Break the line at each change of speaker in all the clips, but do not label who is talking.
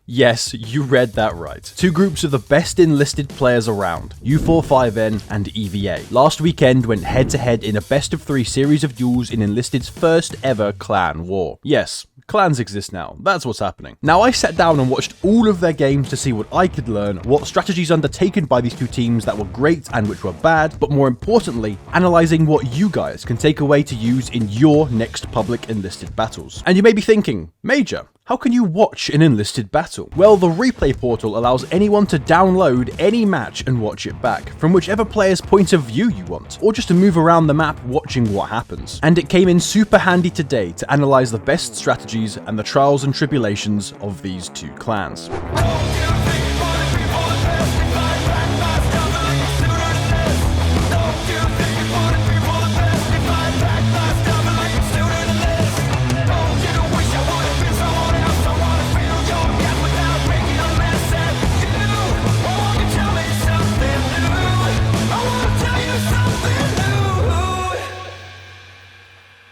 Yes, you read that right. Two groups of the best enlisted players around, U45N and EVA. Last weekend went head-to-head in a best-of-3 series of duels in Enlisted's first ever clan war. Yes, clans exist now, that's what's happening. Now I sat down and watched all of their games to see what I could learn, what strategies undertaken by these two teams that were great and which were bad, but more importantly, analysing what you guys can take away to use in your next public enlisted battles. And you may be thinking, Major, how can you watch an enlisted battle? Well, the replay portal allows anyone to download any match and watch it back, from whichever player's point of view you want, or just to move around the map watching what happens. And it came in super handy today to analyse the best strategies and the trials and tribulations of these two clans.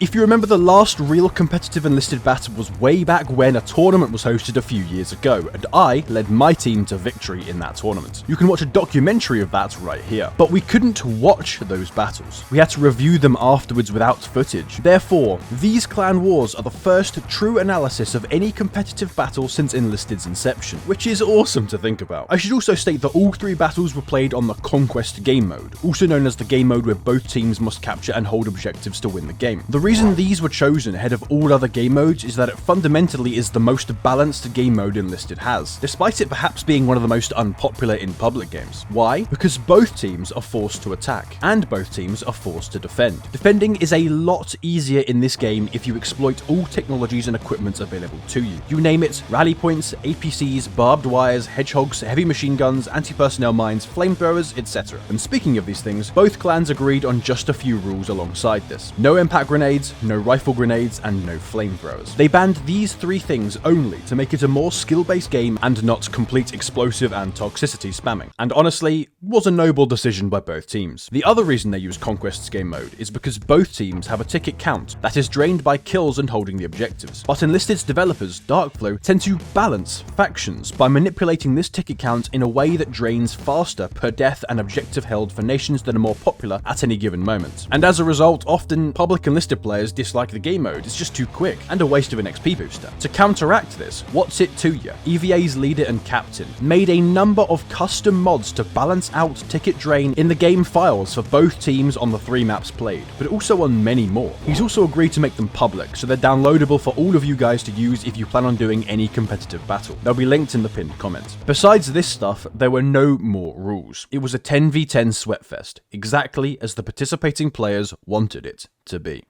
If you remember, the last real competitive enlisted battle was way back when a tournament was hosted a few years ago, and I led my team to victory in that tournament. You can watch a documentary of that right here. But we couldn't watch those battles. We had to review them afterwards without footage. Therefore, these clan wars are the first true analysis of any competitive battle since Enlisted's inception, which is awesome to think about. I should also state that all three battles were played on the Conquest game mode, also known as the game mode where both teams must capture and hold objectives to win the game. The reason these were chosen ahead of all other game modes is that it fundamentally is the most balanced game mode Enlisted has, despite it perhaps being one of the most unpopular in public games. Why? Because both teams are forced to attack, and both teams are forced to defend. Defending is a lot easier in this game if you exploit all technologies and equipment available to you. You name it, rally points, APCs, barbed wires, hedgehogs, heavy machine guns, anti-personnel mines, flamethrowers, etc. And speaking of these things, both clans agreed on just a few rules alongside this. No impact grenades, no rifle grenades, and no flamethrowers. They banned these three things only to make it a more skill-based game and not complete explosive and toxicity spamming. And honestly, was a noble decision by both teams. The other reason they use Conquest's game mode is because both teams have a ticket count that is drained by kills and holding the objectives. But Enlisted's developers, Darkflow, tend to balance factions by manipulating this ticket count in a way that drains faster per death and objective held for nations that are more popular at any given moment. And as a result, often public Enlisted players dislike the game mode, it's just too quick and a waste of an XP booster. To counteract this, what's it to ya? EVA's leader and captain made a number of custom mods to balance out ticket drain in the game files for both teams on the 3 maps played, but also on many more. He's also agreed to make them public, so they're downloadable for all of you guys to use if you plan on doing any competitive battle. They'll be linked in the pinned comment. Besides this stuff, there were no more rules. It was a 10v10 sweatfest, exactly as the participating players wanted it to be.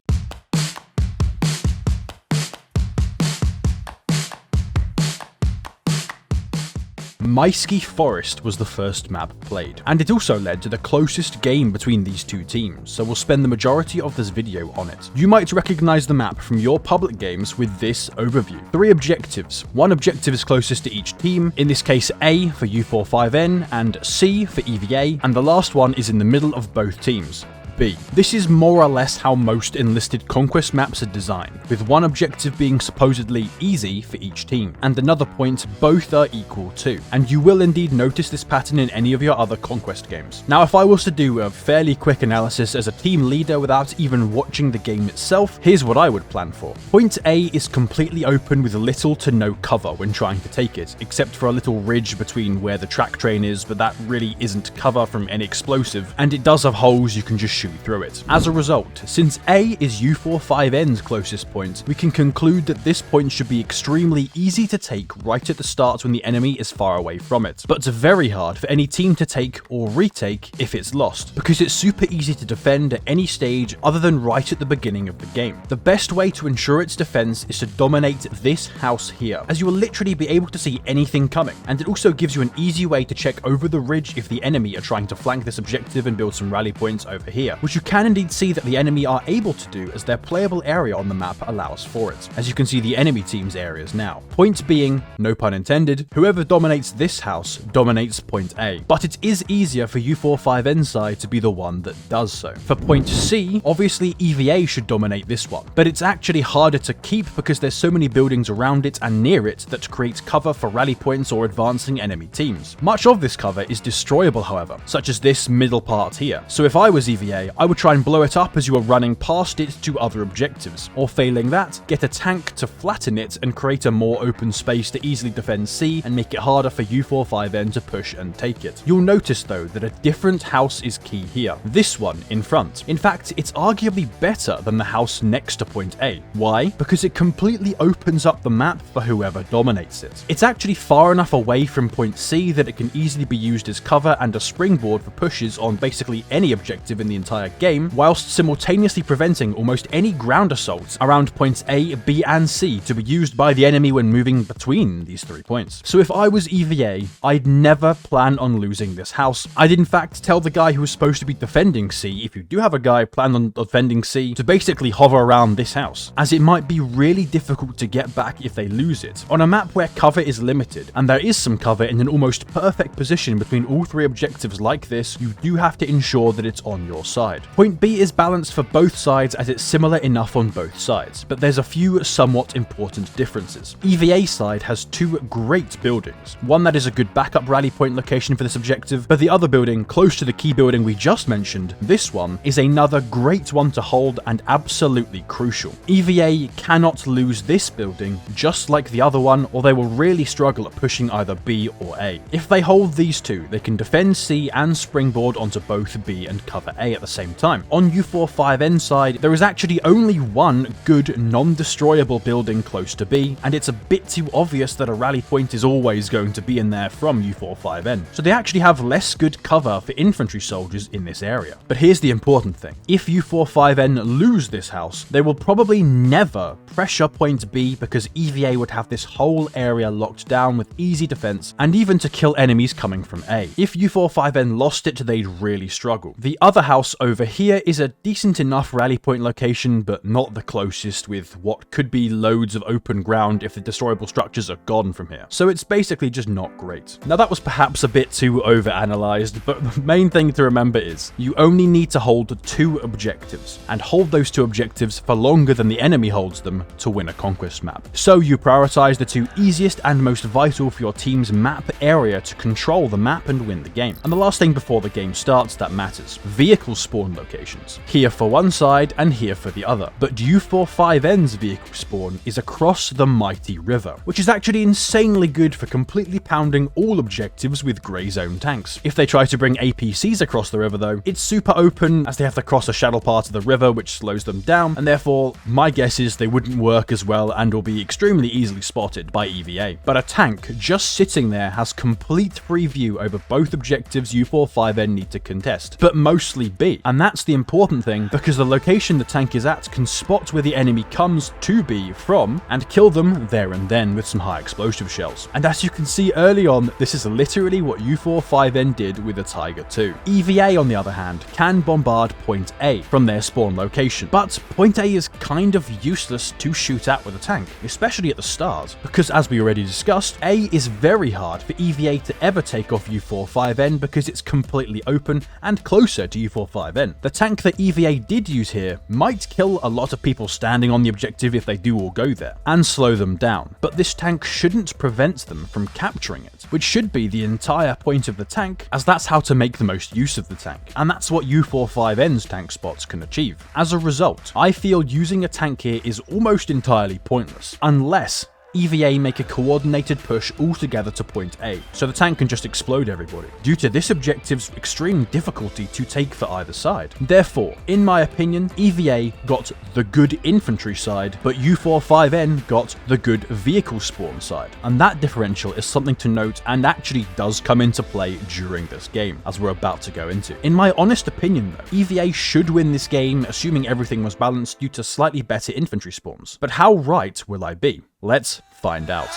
Maisky Forest was the first map played, and it also led to the closest game between these two teams, so we'll spend the majority of this video on it. You might recognize the map from your public games with this overview. 3 objectives. One objective is closest to each team, in this case A for U45N and C for EVA, and the last one is in the middle of both teams. B. This is more or less how most Enlisted Conquest maps are designed, with one objective being supposedly easy for each team, and another point both are equal to. And you will indeed notice this pattern in any of your other Conquest games. Now, if I was to do a fairly quick analysis as a team leader without even watching the game itself, here's what I would plan for. Point A is completely open with little to no cover when trying to take it, except for a little ridge between where the track train is, but that really isn't cover from any explosive, and it does have holes you can just shoot through it. As a result, since A is U45N's closest point, we can conclude that this point should be extremely easy to take right at the start when the enemy is far away from it, but very hard for any team to take or retake if it's lost, because it's super easy to defend at any stage other than right at the beginning of the game. The best way to ensure its defense is to dominate this house here, as you will literally be able to see anything coming, and it also gives you an easy way to check over the ridge if the enemy are trying to flank this objective and build some rally points over here. here, which you can indeed see that the enemy are able to do as their playable area on the map allows for it. As you can see the enemy team's areas now. Point being, no pun intended, whoever dominates this house dominates point A. But it is easier for U45N side to be the one that does so. For point C, obviously EVA should dominate this one, but it's actually harder to keep because there's so many buildings around it and near it that create cover for rally points or advancing enemy teams. Much of this cover is destroyable, however, such as this middle part here. So if I was EVA, I would try and blow it up as you are running past it to other objectives, or failing that, get a tank to flatten it and create a more open space to easily defend C and make it harder for U45N to push and take it. You'll notice though that a different house is key here. This one in front. In fact, it's arguably better than the house next to point A. Why? Because it completely opens up the map for whoever dominates it. It's actually far enough away from point C that it can easily be used as cover and a springboard for pushes on basically any objective in the entire game, whilst simultaneously preventing almost any ground assaults around points A, B, and C to be used by the enemy when moving between these 3 points. So if I was EVA, I'd never plan on losing this house. I'd in fact tell the guy who was supposed to be defending C, if you do have a guy planned on defending C, to basically hover around this house, as it might be really difficult to get back if they lose it. On a map where cover is limited, and there is some cover in an almost perfect position between all 3 objectives like this, you do have to ensure that it's on your side. Point B is balanced for both sides as it's similar enough on both sides, but there's a few somewhat important differences. EVA side has 2 great buildings, one that is a good backup rally point location for this objective, but the other building, close to the key building we just mentioned, this one, is another great one to hold and absolutely crucial. EVA cannot lose this building just like the other one, or they will really struggle at pushing either B or A. If they hold these 2, they can defend C and springboard onto both B and cover A at the same time. On U45N side, there is actually only one good non-destroyable building close to B, and it's a bit too obvious that a rally point is always going to be in there from U45N. So they actually have less good cover for infantry soldiers in this area. But here's the important thing. If U45N lose this house, they will probably never pressure point B because EVA would have this whole area locked down with easy defense and even to kill enemies coming from A. If U45N lost it, they'd really struggle. The other house over here is a decent enough rally point location, but not the closest, with what could be loads of open ground if the destroyable structures are gone from here. So it's basically just not great. Now that was perhaps a bit too overanalyzed, but the main thing to remember is you only need to hold 2 objectives, and hold those 2 objectives for longer than the enemy holds them to win a conquest map. So you prioritize the 2 easiest and most vital for your team's map area to control the map and win the game. And the last thing before the game starts that matters: vehicle spawn locations. Here for one side and here for the other. But U45N's vehicle spawn is across the mighty river, which is actually insanely good for completely pounding all objectives with grey zone tanks. If they try to bring APCs across the river though, it's super open as they have to cross a shallow part of the river which slows them down, and therefore my guess is they wouldn't work as well and will be extremely easily spotted by EVA. But a tank just sitting there has complete free view over both objectives U45N need to contest, but mostly B. And that's the important thing, because the location the tank is at can spot where the enemy comes to B from and kill them there and then with some high explosive shells. And as you can see early on, this is literally what U45N did with the Tiger II. EVA on the other hand can bombard point A from their spawn location, but point A is kind of useless to shoot at with a tank, especially at the start, because as we already discussed, A is very hard for EVA to ever take off U45N because it's completely open and closer to U45N. The tank that EVA did use here might kill a lot of people standing on the objective if they do all go there, and slow them down, but this tank shouldn't prevent them from capturing it, which should be the entire point of the tank, as that's how to make the most use of the tank, and that's what U45N's tank spots can achieve. As a result, I feel using a tank here is almost entirely pointless, unless EVA make a coordinated push altogether to point A, so the tank can just explode everybody, due to this objective's extreme difficulty to take for either side. Therefore, in my opinion, EVA got the good infantry side, but U45N got the good vehicle spawn side, and that differential is something to note and actually does come into play during this game, as we're about to go into. In my honest opinion though, EVA should win this game, assuming everything was balanced due to slightly better infantry spawns. But how right will I be? Let's find out.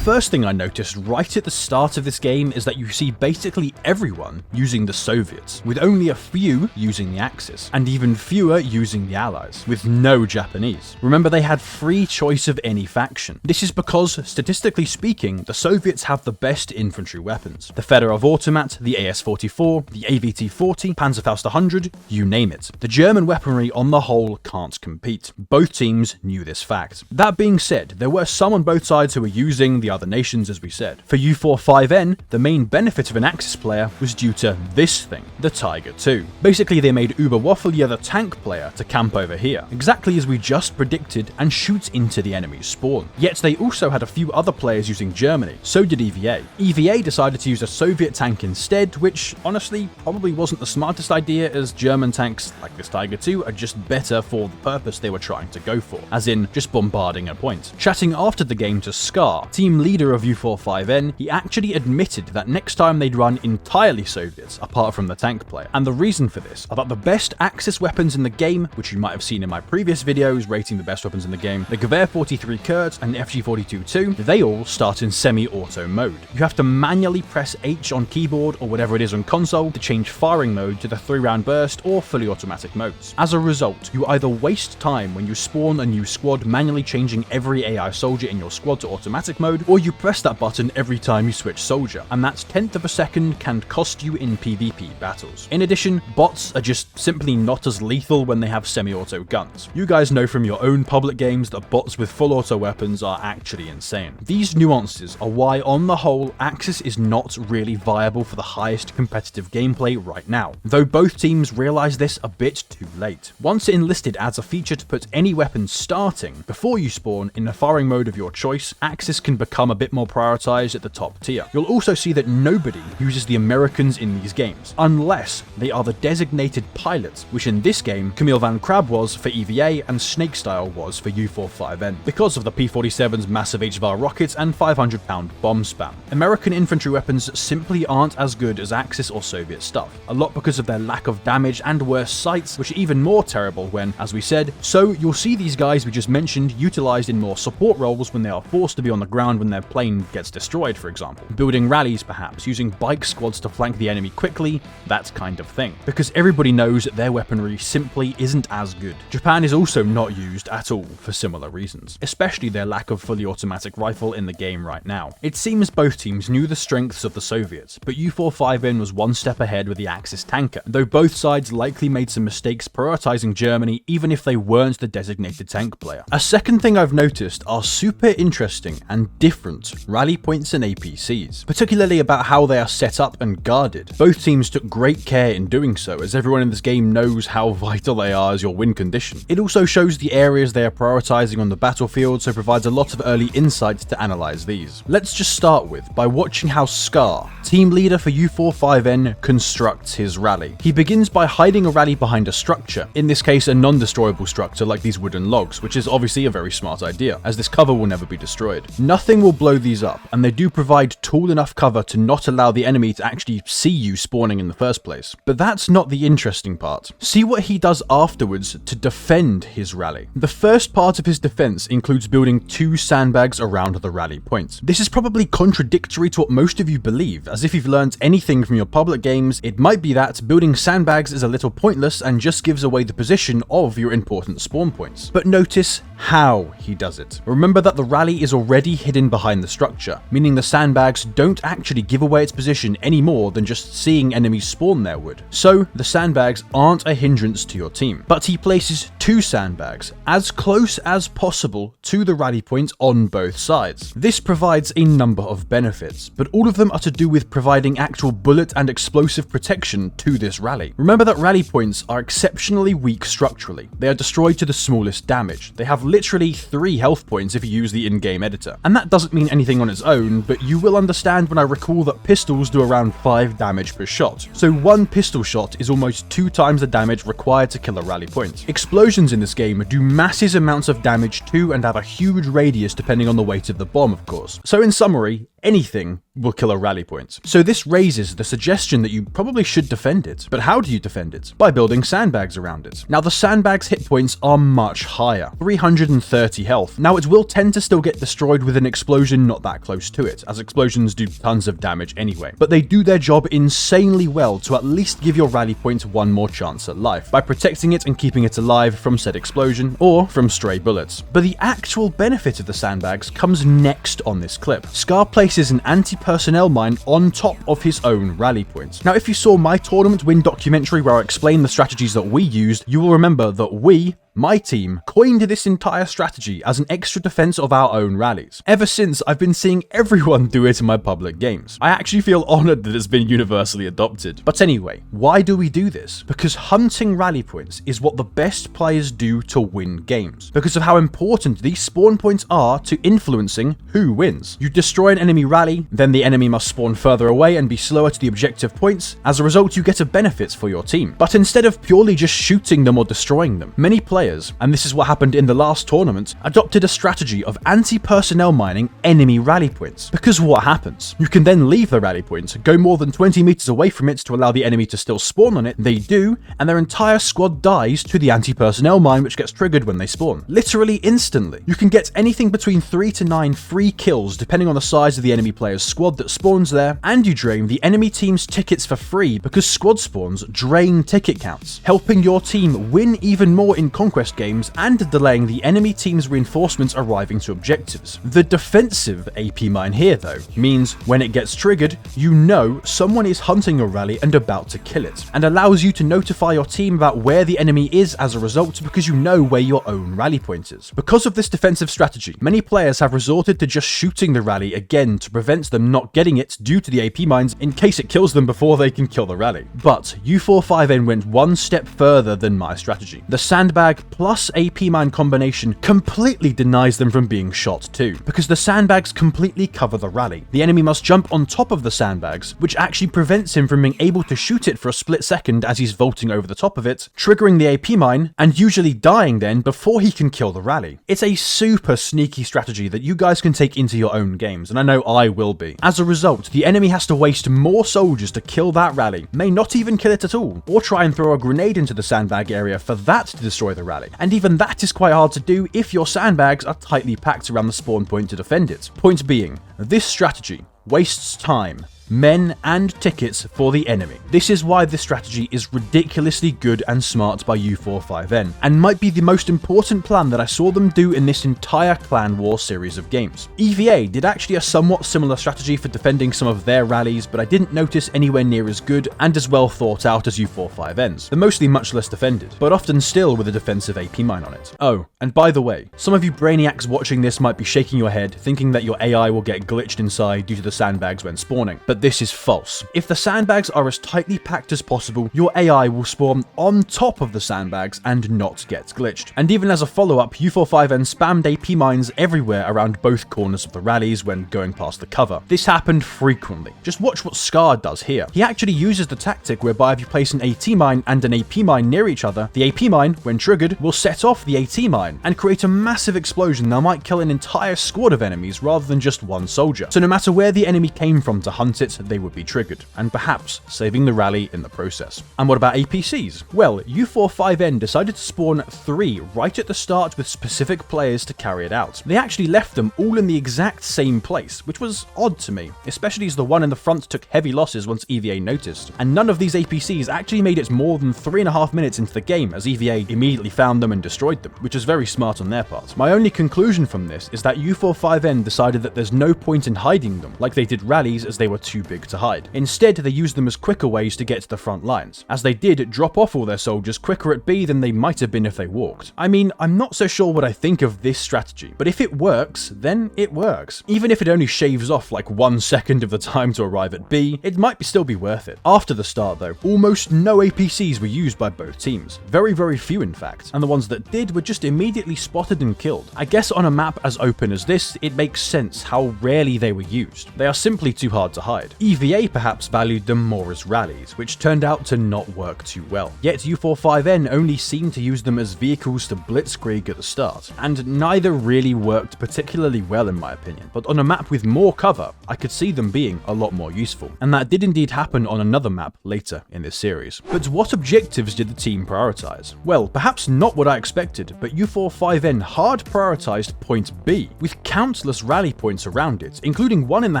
first thing I noticed right at the start of this game is that you see basically everyone using the Soviets, with only a few using the Axis, and even fewer using the Allies, with no Japanese. Remember, they had free choice of any faction. This is because, statistically speaking, the Soviets have the best infantry weapons. The Fedorov Automat, the AS-44, the AVT-40, Panzerfaust 100, you name it. The German weaponry on the whole can't compete. Both teams knew this fact. That being said, there were some on both sides who were using the other nations, as we said. For U45N, the main benefit of an Axis player was due to this thing, the Tiger II. Basically, they made Überwaffelje the tank player to camp over here, exactly as we just predicted, and shoot into the enemy's spawn. Yet they also had a few other players using Germany, so did EVA. EVA decided to use a Soviet tank instead, which honestly probably wasn't the smartest idea, as German tanks like this Tiger II are just better for the purpose they were trying to go for, as in just bombarding a point. Chatting after the game to Scar, team leader of U45N, he actually admitted that next time they'd run entirely Soviets, apart from the tank player. And the reason for this are that the best Axis weapons in the game, which you might have seen in my previous videos rating the best weapons in the game, the Gewehr 43 Kurt and FG42 too, they all start in semi-auto mode. You have to manually press H on keyboard or whatever it is on console to change firing mode to the 3-round burst or fully automatic modes. As a result, you either waste time when you spawn a new squad manually changing every AI soldier in your squad to automatic mode, or you press that button every time you switch soldier, and that 1/10 of a second can cost you in PvP battles. In addition, bots are just simply not as lethal when they have semi-auto guns. You guys know from your own public games that bots with full auto weapons are actually insane. These nuances are why, on the whole, Axis is not really viable for the highest competitive gameplay right now, though both teams realize this a bit too late. Once Enlisted adds a feature to put any weapon starting before you spawn in the firing mode of your choice, Axis can become a bit more prioritized at the top tier. You'll also see that nobody uses the Americans in these games, unless they are the designated pilots, which in this game, Camille Van Crab was for EVA and Snakestyle was for U45N, because of the P-47's massive HVAR rockets and 500-pound bomb spam. American infantry weapons simply aren't as good as Axis or Soviet stuff, a lot because of their lack of damage and worse sights, which are even more terrible when, as we said, so you'll see these guys we just mentioned utilized in more support roles when they are forced to be on the ground when their plane gets destroyed, for example. Building rallies perhaps, using bike squads to flank the enemy quickly, that kind of thing. Because everybody knows that their weaponry simply isn't as good. Japan is also not used at all for similar reasons, especially their lack of fully automatic rifle in the game right now. It seems both teams knew the strengths of the Soviets, but U45N was one step ahead with the Axis tanker, though both sides likely made some mistakes prioritizing Germany even if they weren't the designated tank player. A second thing I've noticed are super interesting and different rally points and APCs, particularly about how they are set up and guarded. Both teams took great care in doing so, as everyone in this game knows how vital they are as your win condition. It also shows the areas they are prioritizing on the battlefield, so provides a lot of early insights to analyze these. Let's just start by watching how Scar, team leader for U45N, constructs his rally. He begins by hiding a rally behind a structure, in this case a non-destroyable structure like these wooden logs, which is obviously a very smart idea, as this cover will never be destroyed. Nothing will blow these up, and they do provide tall enough cover to not allow the enemy to actually see you spawning in the first place. But that's not the interesting part. See what he does afterwards to defend his rally. The first part of his defense includes building 2 sandbags around the rally point. This is probably contradictory to what most of you believe, as if you've learned anything from your public games, it might be that building sandbags is a little pointless and just gives away the position of your important spawn points. But notice how he does it. Remember that the rally is already hidden behind the structure, meaning the sandbags don't actually give away its position any more than just seeing enemies spawn there would. So the sandbags aren't a hindrance to your team, but he places 2 sandbags as close as possible to the rally point on both sides. This provides a number of benefits, but all of them are to do with providing actual bullet and explosive protection to this rally. Remember that rally points are exceptionally weak structurally. They are destroyed to the smallest damage. They have literally 3 health points if you use the in-game editor. And that doesn't mean anything on its own, but you will understand when I recall that pistols do around 5 damage per shot. So 1 pistol shot is almost 2 times the damage required to kill a rally point. Explosions in this game do massive amounts of damage too and have a huge radius depending on the weight of the bomb, of course. So in summary, anything will kill a rally point. So this raises the suggestion that you probably should defend it. But how do you defend it? By building sandbags around it. Now the sandbags hit points are much higher, 330 health. Now it will tend to still get destroyed with an explosion not that close to it, as explosions do tons of damage anyway. But they do their job insanely well to at least give your rally point one more chance at life, by protecting it and keeping it alive from said explosion or from stray bullets. But the actual benefit of the sandbags comes next on this clip. Scar places an anti-personnel mine on top of his own rally points. Now if you saw my tournament win documentary where I explained the strategies that we used, you will remember that my team coined this entire strategy as an extra defense of our own rallies. Ever since, I've been seeing everyone do it in my public games. I actually feel honored that it's been universally adopted. But anyway, why do we do this? Because hunting rally points is what the best players do to win games, because of how important these spawn points are to influencing who wins. You destroy an enemy rally, then the enemy must spawn further away and be slower to the objective points. As a result, you get a benefit for your team. But instead of purely just shooting them or destroying them, many players, and this is what happened in the last tournament, adopted a strategy of anti-personnel mining enemy rally points. Because what happens? You can then leave the rally point, go more than 20 meters away from it to allow the enemy to still spawn on it. They do, and their entire squad dies to the anti-personnel mine, which gets triggered when they spawn. Literally instantly. You can get anything between 3 to 9 free kills depending on the size of the enemy player's squad that spawns there, and you drain the enemy team's tickets for free because squad spawns drain ticket counts, helping your team win even more in conquest games and delaying the enemy team's reinforcements arriving to objectives. The defensive AP mine here though means when it gets triggered, you know someone is hunting your rally and about to kill it, and allows you to notify your team about where the enemy is as a result, because you know where your own rally point is. Because of this defensive strategy, many players have resorted to just shooting the rally again to prevent them not getting it due to the AP mines in case it kills them before they can kill the rally. But U45N went one step further than my strategy. The sandbag plus AP mine combination completely denies them from being shot too, because the sandbags completely cover the rally. The enemy must jump on top of the sandbags, which actually prevents him from being able to shoot it for a split second as he's vaulting over the top of it, triggering the AP mine, and usually dying then before he can kill the rally. It's a super sneaky strategy that you guys can take into your own games, and I know I will be. As a result, the enemy has to waste more soldiers to kill that rally, may not even kill it at all, or try and throw a grenade into the sandbag area for that to destroy the rally. And even that is quite hard to do if your sandbags are tightly packed around the spawn point to defend it. Point being, this strategy wastes time, men, and tickets for the enemy. This is why this strategy is ridiculously good and smart by U45N, and might be the most important plan that I saw them do in this entire Clan War series of games. EVA did actually a somewhat similar strategy for defending some of their rallies, but I didn't notice anywhere near as good and as well thought out as U45N's. They're mostly much less defended, but often still with a defensive AP mine on it. Oh, and by the way, some of you brainiacs watching this might be shaking your head, thinking that your AI will get glitched inside due to the sandbags when spawning, but this is false. If the sandbags are as tightly packed as possible, your AI will spawn on top of the sandbags and not get glitched. And even as a follow-up, U45N spammed AP mines everywhere around both corners of the rallies when going past the cover. This happened frequently. Just watch what Scar does here. He actually uses the tactic whereby if you place an AT mine and an AP mine near each other, the AP mine, when triggered, will set off the AT mine and create a massive explosion that might kill an entire squad of enemies rather than just one soldier. So no matter where the enemy came from to hunt it, they would be triggered, and perhaps saving the rally in the process. And what about APCs? Well, U45N decided to spawn 3 right at the start with specific players to carry it out. They actually left them all in the exact same place, which was odd to me, especially as the one in the front took heavy losses once EVA noticed. And none of these APCs actually made it more than 3.5 minutes into the game as EVA immediately found them and destroyed them, which is very smart on their part. My only conclusion from this is that U45N decided that there's no point in hiding them, like they did rallies, as they were too big to hide. Instead, they used them as quicker ways to get to the front lines, as they did drop off all their soldiers quicker at B than they might have been if they walked. I mean, I'm not so sure what I think of this strategy, but if it works, then it works. Even if it only shaves off like 1 second of the time to arrive at B, it might still be worth it. After the start though, almost no APCs were used by both teams. Very few in fact, and the ones that did were just immediately spotted and killed. I guess on a map as open as this, it makes sense how rarely they were used. They are simply too hard to hide. side. EVA perhaps valued them more as rallies, which turned out to not work too well. Yet U45N only seemed to use them as vehicles to blitzkrieg at the start, and neither really worked particularly well in my opinion, but on a map with more cover, I could see them being a lot more useful, and that did indeed happen on another map later in this series. But what objectives did the team prioritize? Well, perhaps not what I expected, but U45N hard prioritized point B, with countless rally points around it, including one in the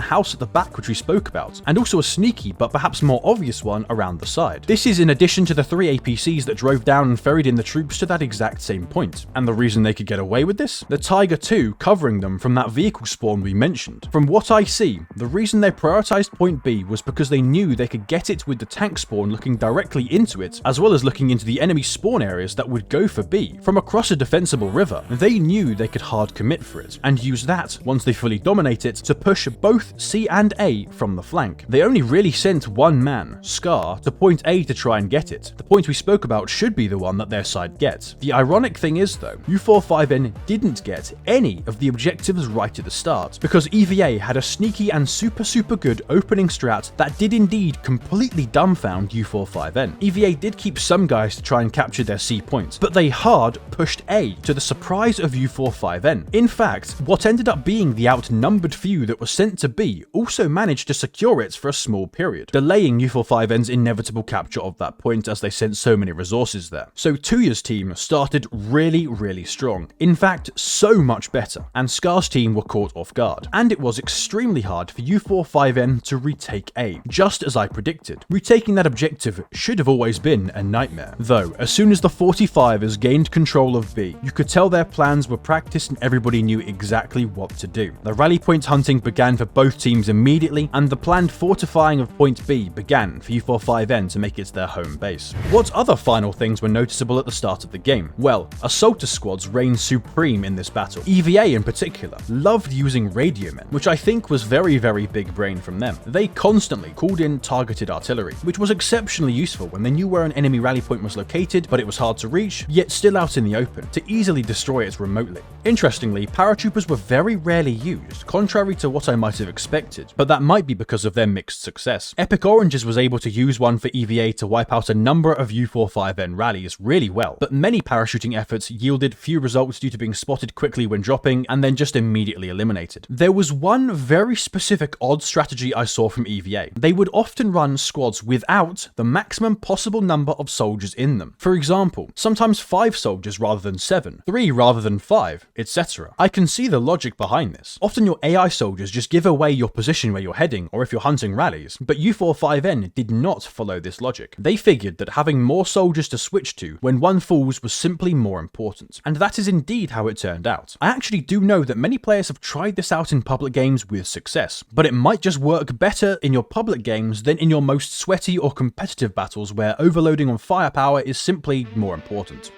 house at the back which we spoke about, and also a sneaky but perhaps more obvious one around the side. This is in addition to the 3 APCs that drove down and ferried in the troops to that exact same point. And the reason they could get away with this? The Tiger II covering them from that vehicle spawn we mentioned. From what I see, the reason they prioritized point B was because they knew they could get it with the tank spawn looking directly into it, as well as looking into the enemy spawn areas that would go for B from across a defensible river. They knew they could hard commit for it, and use that, once they fully dominate it, to push both C and A from the flank. They only really sent one man, Scar, to point A to try and get it. The point we spoke about should be the one that their side gets. The ironic thing is though, U45N didn't get any of the objectives right at the start, because EVA had a sneaky and super good opening strat that did indeed completely dumbfound U45N. EVA did keep some guys to try and capture their C point, but they hard pushed A to the surprise of U45N. In fact, what ended up being the outnumbered few that was sent to B also managed to secure it for a small period, delaying U45N's inevitable capture of that point as they sent so many resources there. So Tuya's team started really strong, in fact so much better, and Scar's team were caught off guard, and it was extremely hard for U45N to retake A, just as I predicted. Retaking that objective should have always been a nightmare, though as soon as the 45ers gained control of B, you could tell their plans were practiced and everybody knew exactly what to do. The rally point hunting began for both teams immediately, and the planned fortifying of point B began for U45N to make it their home base. What other final things were noticeable at the start of the game? Well, assaulter squads reigned supreme in this battle. EVA in particular loved using radio men, which I think was very big brain from them. They constantly called in targeted artillery, which was exceptionally useful when they knew where an enemy rally point was located, but it was hard to reach, yet still out in the open, to easily destroy it remotely. Interestingly, paratroopers were very rarely used, contrary to what I might have expected, but that might be because of their mixed success. Epic Oranges was able to use one for EVA to wipe out a number of U45N rallies really well, but many parachuting efforts yielded few results due to being spotted quickly when dropping and then just immediately eliminated. There was one very specific odd strategy I saw from EVA. They would often run squads without the maximum possible number of soldiers in them. For example, sometimes 5 soldiers rather than 7, 3 rather than 5, etc. I can see the logic behind this. Often your AI soldiers just give away your position where you're heading, or if you're hunting rallies, but U45N did not follow this logic. They figured that having more soldiers to switch to when one falls was simply more important, and that is indeed how it turned out. I actually do know that many players have tried this out in public games with success, but it might just work better in your public games than in your most sweaty or competitive battles where overloading on firepower is simply more important.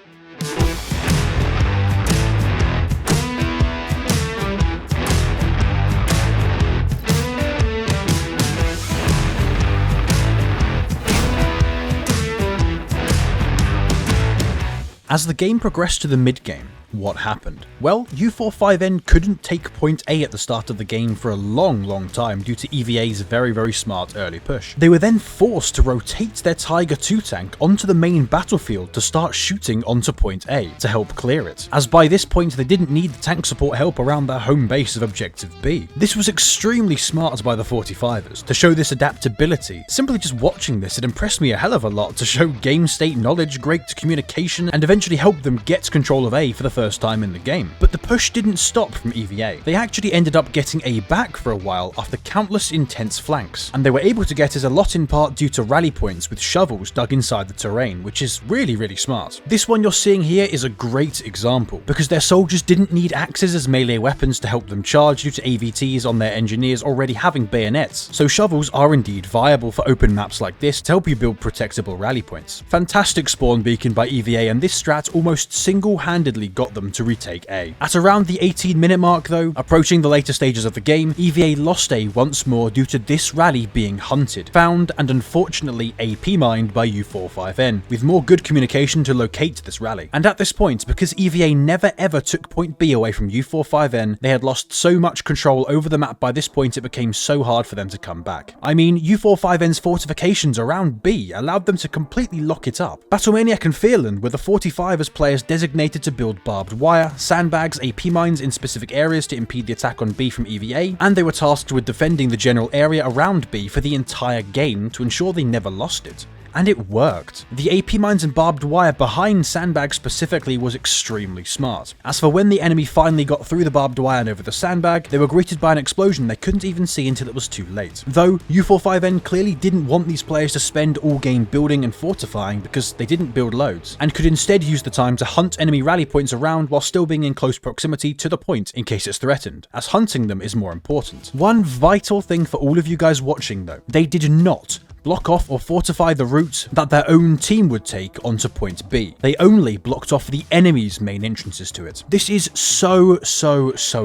As the game progressed to the mid-game, what happened? Well, U45N couldn't take point A at the start of the game for a long time due to EVA's very smart early push. They were then forced to rotate their Tiger II tank onto the main battlefield to start shooting onto point A to help clear it, as by this point they didn't need the tank support help around their home base of Objective B. This was extremely smart by the 45ers to show this adaptability. Simply just watching this, it impressed me a hell of a lot to show game state knowledge, great communication, and eventually help them get control of A for the first time in the game. But the push didn't stop from EVA. They actually ended up getting A back for a while after countless intense flanks, and they were able to get it a lot in part due to rally points with shovels dug inside the terrain, which is really smart. This one you're seeing here is a great example, because their soldiers didn't need axes as melee weapons to help them charge due to AVTs on their engineers already having bayonets, so shovels are indeed viable for open maps like this to help you build protectable rally points. Fantastic spawn beacon by EVA, and this strat almost single-handedly got got them to retake A. At around the 18-minute mark though, approaching the later stages of the game, EVA lost A once more due to this rally being hunted, found, and unfortunately AP mined by U45N, with more good communication to locate this rally. And at this point, because EVA never ever took point B away from U45N, they had lost so much control over the map by this point it became so hard for them to come back. I mean, U45N's fortifications around B allowed them to completely lock it up. Battlemaniac and Fearland were the 45 as players designated to build barbed wire, sandbags, AP mines in specific areas to impede the attack on B from EVA, and they were tasked with defending the general area around B for the entire game to ensure they never lost it. And it worked. The AP mines and barbed wire behind sandbags specifically was extremely smart. As for when the enemy finally got through the barbed wire and over the sandbag, they were greeted by an explosion they couldn't even see until it was too late. Though, U45N clearly didn't want these players to spend all game building and fortifying because they didn't build loads, and could instead use the time to hunt enemy rally points around while still being in close proximity to the point in case it's threatened, as hunting them is more important. One vital thing for all of you guys watching though, they did not block off or fortify the route that their own team would take onto point B. They only blocked off the enemy's main entrances to it. This is so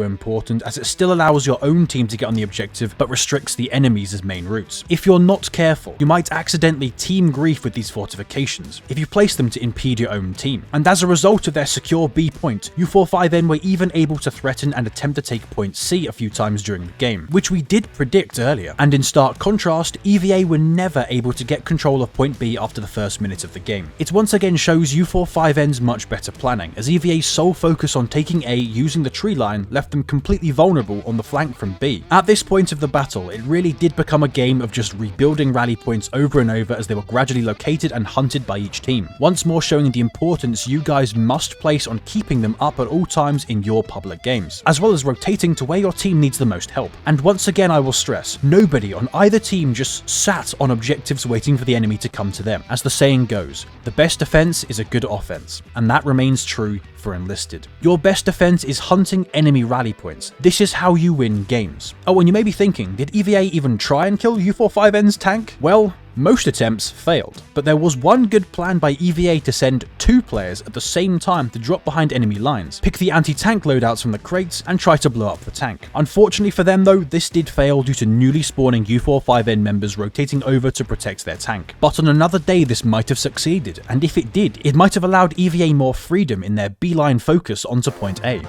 important, as it still allows your own team to get on the objective but restricts the enemy's main routes. If you're not careful, you might accidentally team grief with these fortifications if you place them to impede your own team. And as a result of their secure B point, U45N were even able to threaten and attempt to take point C a few times during the game, which we did predict earlier. And in stark contrast, EVA were never able to get control of point B after the first minute of the game. It once again shows U45N's much better planning, as EVA's sole focus on taking A using the tree line left them completely vulnerable on the flank from B. At this point of the battle, it really did become a game of just rebuilding rally points over and over as they were gradually located and hunted by each team, once more showing the importance you guys must place on keeping them up at all times in your public games, as well as rotating to where your team needs the most help. And once again I will stress, nobody on either team just sat on objectives waiting for the enemy to come to them. As the saying goes, the best defense is a good offense, and that remains true for Enlisted. Your best defense is hunting enemy rally points. This is how you win games. Oh, and you may be thinking, did EVA even try and kill U45N's tank? Well, most attempts failed, but there was one good plan by EVA to send 2 players at the same time to drop behind enemy lines, pick the anti-tank loadouts from the crates, and try to blow up the tank. Unfortunately for them though, this did fail due to newly spawning U45N members rotating over to protect their tank. But on another day this might have succeeded, and if it did, it might have allowed EVA more freedom in their beeline focus onto point A.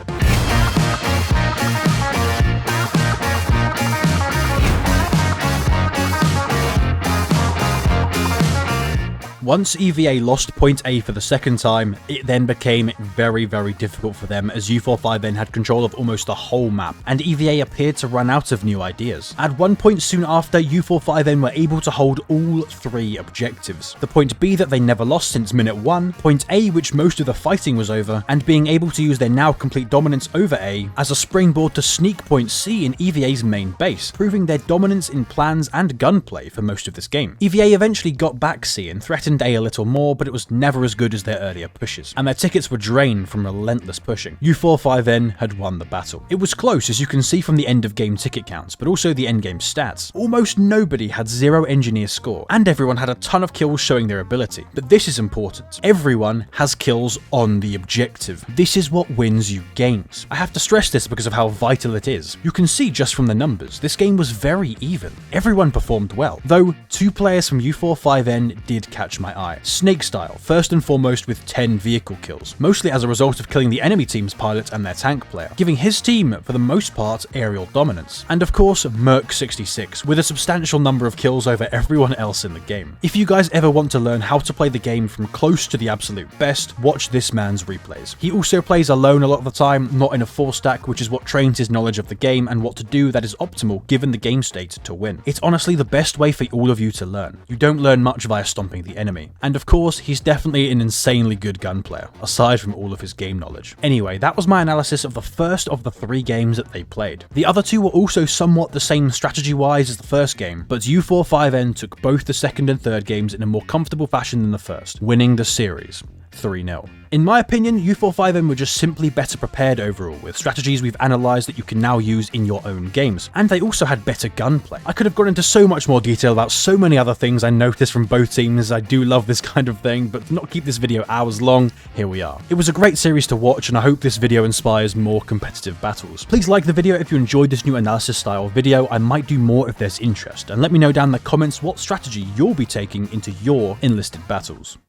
Once EVA lost point A for the second time, it then became very difficult for them, as U45N had control of almost the whole map, and EVA appeared to run out of new ideas. At one point soon after, U45N were able to hold all 3 objectives. The point B that they never lost since minute 1, point A which most of the fighting was over, and being able to use their now complete dominance over A as a springboard to sneak point C in EVA's main base, proving their dominance in plans and gunplay for most of this game. EVA eventually got back C and threatened A a little more, but it was never as good as their earlier pushes, and their tickets were drained from relentless pushing. U45N had won the battle. It was close, as you can see from the end of game ticket counts, but also the end game stats. Almost nobody had 0 engineer score, and everyone had a ton of kills showing their ability. But this is important. Everyone has kills on the objective. This is what wins you games. I have to stress this because of how vital it is. You can see just from the numbers, this game was very even. Everyone performed well, though 2 players from U45N did catch my eye. Snake Style, first and foremost with 10 vehicle kills, mostly as a result of killing the enemy team's pilot and their tank player, giving his team, for the most part, aerial dominance. And of course, Merc66, with a substantial number of kills over everyone else in the game. If you guys ever want to learn how to play the game from close to the absolute best, watch this man's replays. He also plays alone a lot of the time, not in a 4-stack, which is what trains his knowledge of the game and what to do that is optimal given the game state to win. It's honestly the best way for all of you to learn. You don't learn much via stomping the enemy. And of course, he's definitely an insanely good gun player, aside from all of his game knowledge. Anyway, that was my analysis of the first of the 3 games that they played. The other 2 were also somewhat the same strategy-wise as the first game, but U45N took both the second and third games in a more comfortable fashion than the first, winning the series 3-0. In my opinion, U45N were just simply better prepared overall, with strategies we've analysed that you can now use in your own games, and they also had better gunplay. I could have gone into so much more detail about so many other things I noticed from both teams. I do love this kind of thing, but to not keep this video hours long, here we are. It was a great series to watch, and I hope this video inspires more competitive battles. Please like the video if you enjoyed this new analysis style video. I might do more if there's interest, and let me know down in the comments what strategy you'll be taking into your enlisted battles.